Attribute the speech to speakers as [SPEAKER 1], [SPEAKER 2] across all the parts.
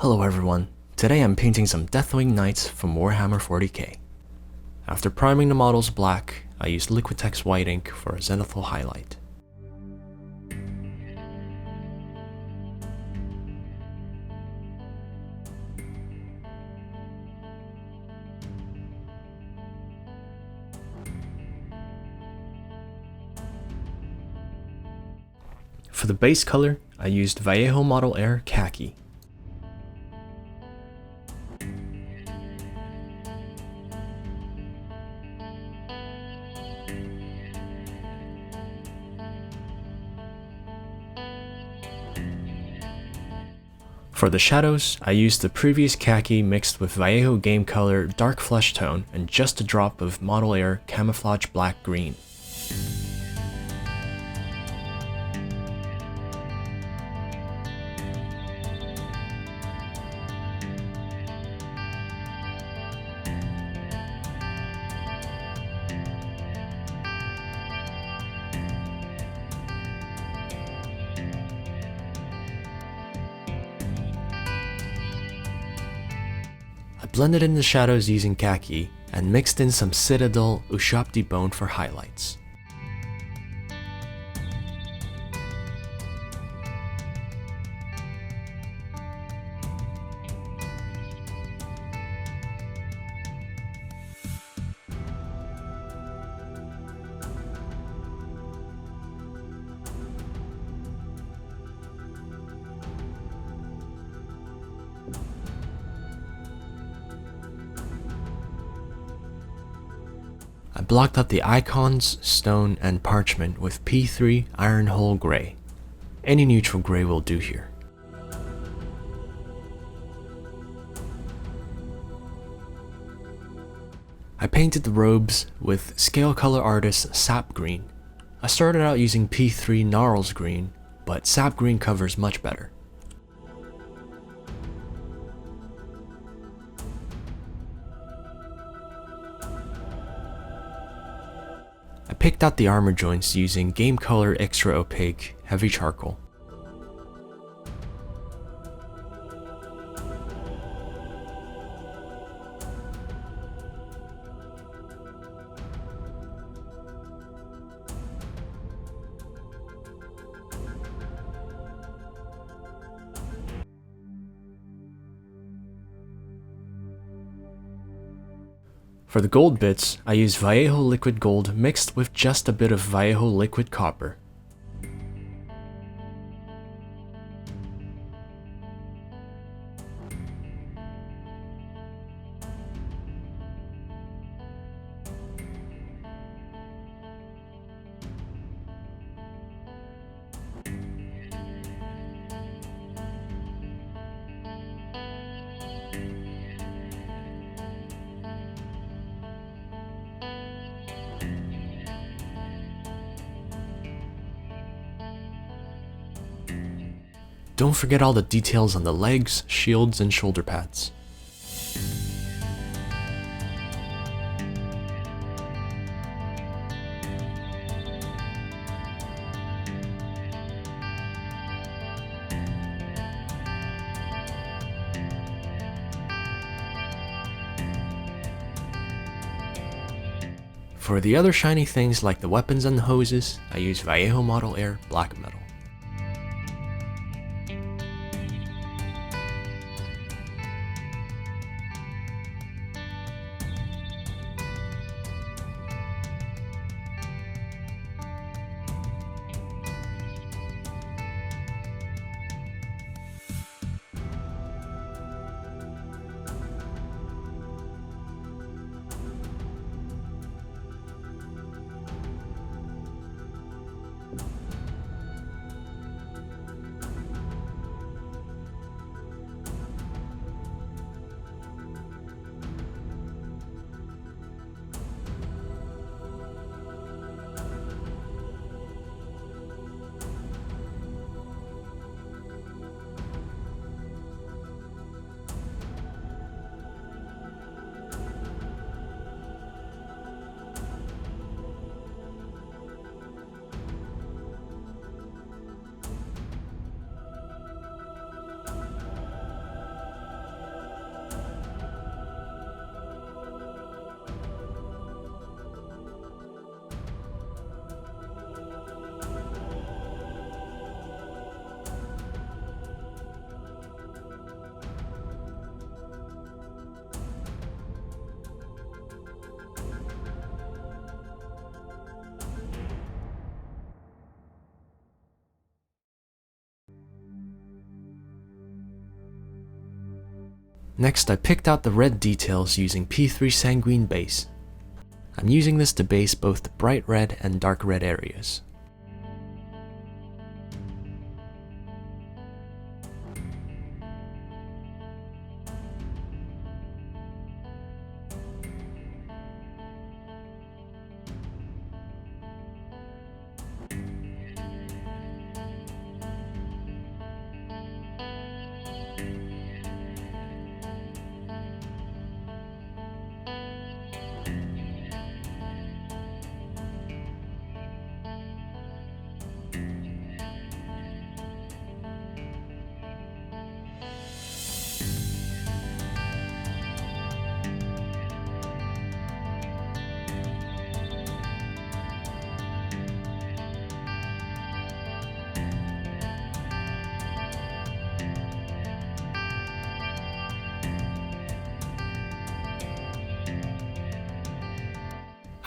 [SPEAKER 1] Hello everyone, today I'm painting some Deathwing Knights from Warhammer 40k. After priming the models black, I used Liquitex white ink for a zenithal highlight. For the base color, I used Vallejo Model Air Khaki. For the shadows, I used the previous Khaki mixed with Vallejo Game Color Dark Fleshtone and just a drop of Model Air Camouflage Black Green. I blended in the shadows using Khaki and mixed in some Citadel Ushabti bone for highlights. I blocked out the icons, stone, and parchment with P3 Ironhull Grey. Any neutral grey will do here. I painted the robes with ScaleColor artist Sap Green. I started out using P3 Gnarls Green, but Sap Green covers much better. I picked out the armor joints using Game Color Extra Opaque Heavy Charcoal. For the gold bits, I used Vallejo Liquid Gold mixed with just a bit of Vallejo Liquid Copper. Don't forget all the details on the legs, shields, and shoulder pads. For the other shiny things like the weapons and the hoses, I use Vallejo Model Air Black Metal. Next, I picked out the red details using P3 Sanguine base. I'm using this to base both the bright red and dark red areas.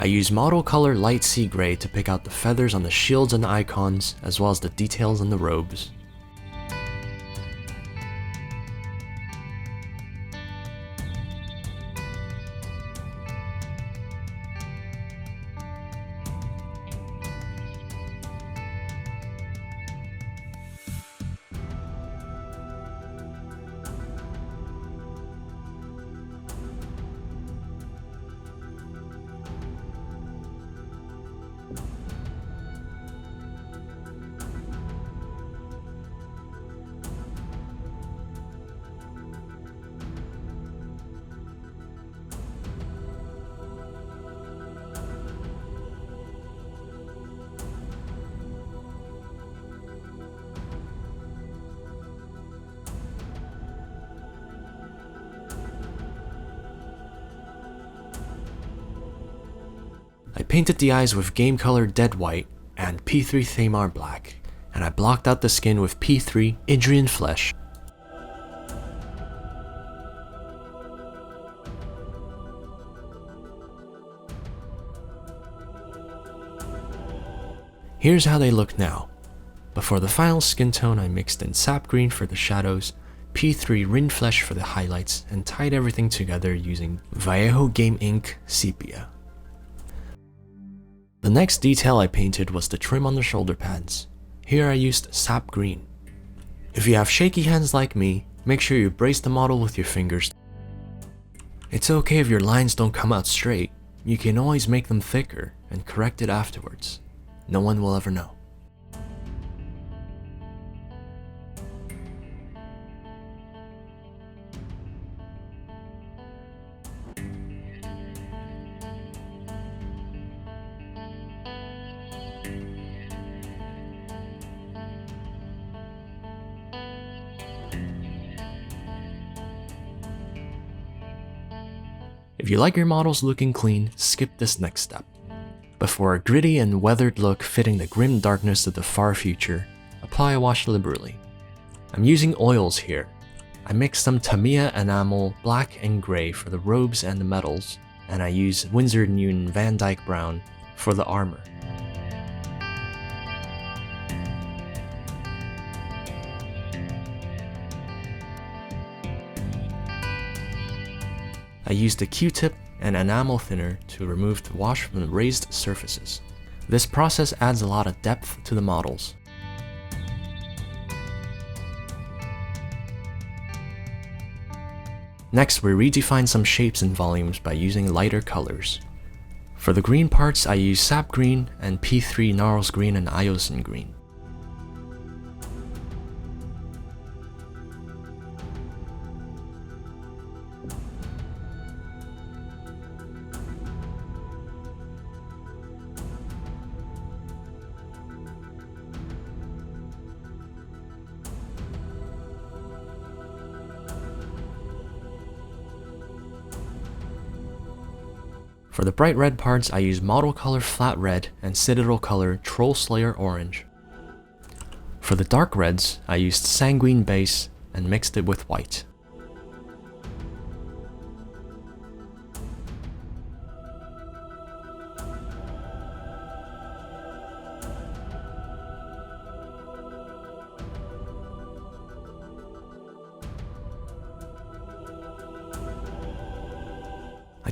[SPEAKER 1] I use model color light sea gray to pick out the feathers on the shields and icons, as well as the details on the robes. I painted the eyes with Game Color Dead White and P3 Thamar Black, and I blocked out the skin with P3 Idrian Flesh. Here's how they look now. But for the final skin tone, I mixed in Sap Green for the shadows, P3 Rindflesh for the highlights, and tied everything together using Vallejo Game Ink Sepia. The next detail I painted was the trim on the shoulder pads. Here I used Sap Green. If you have shaky hands like me, make sure you brace the model with your fingers. It's okay if your lines don't come out straight, you can always make them thicker and correct it afterwards. No one will ever know. If you like your models looking clean, skip this next step. But for a gritty and weathered look fitting the grim darkness of the far future, apply a wash liberally. I'm using oils here. I mix some Tamiya enamel black and gray for the robes and the medals, and I use Winsor Newton Van Dyke Brown for the armor. I used a Q-tip and enamel thinner to remove the wash from the raised surfaces. This process adds a lot of depth to the models. Next, we redefine some shapes and volumes by using lighter colors. For the green parts, I use Sap Green and P3 Gnarls Green and Iosan Green. For the bright red parts, I use Model Color Flat Red and Citadel Color Troll Slayer Orange. For the dark reds, I used Sanguine base and mixed it with white.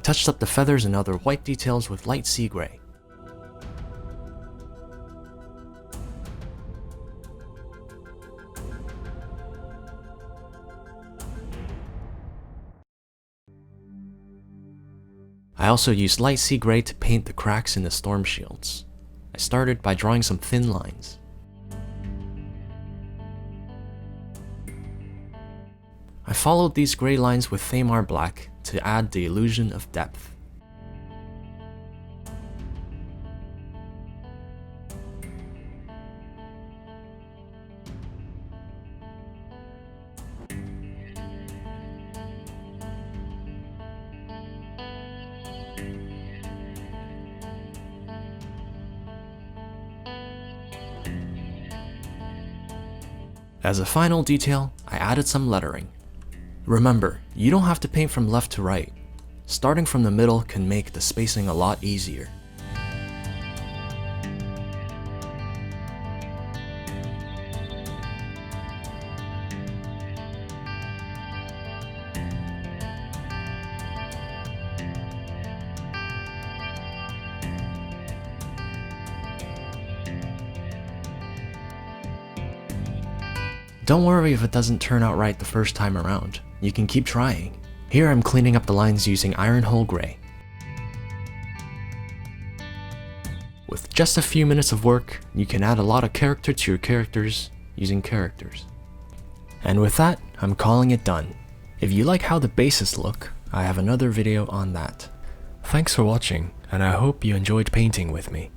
[SPEAKER 1] touched up the feathers and other white details with light sea gray. I also used light sea gray to paint the cracks in the storm shields. I started by drawing some thin lines. I followed these gray lines with Thamar black to add the illusion of depth. As a final detail, I added some lettering. Remember, you don't have to paint from left to right. Starting from the middle can make the spacing a lot easier. Don't worry if it doesn't turn out right the first time around. You can keep trying. Here I'm cleaning up the lines using Ironhull gray. With just a few minutes of work, you can add a lot of character to your characters using characters. And with that, I'm calling it done. If you like how the bases look, I have another video on that. Thanks for watching, and I hope you enjoyed painting with me.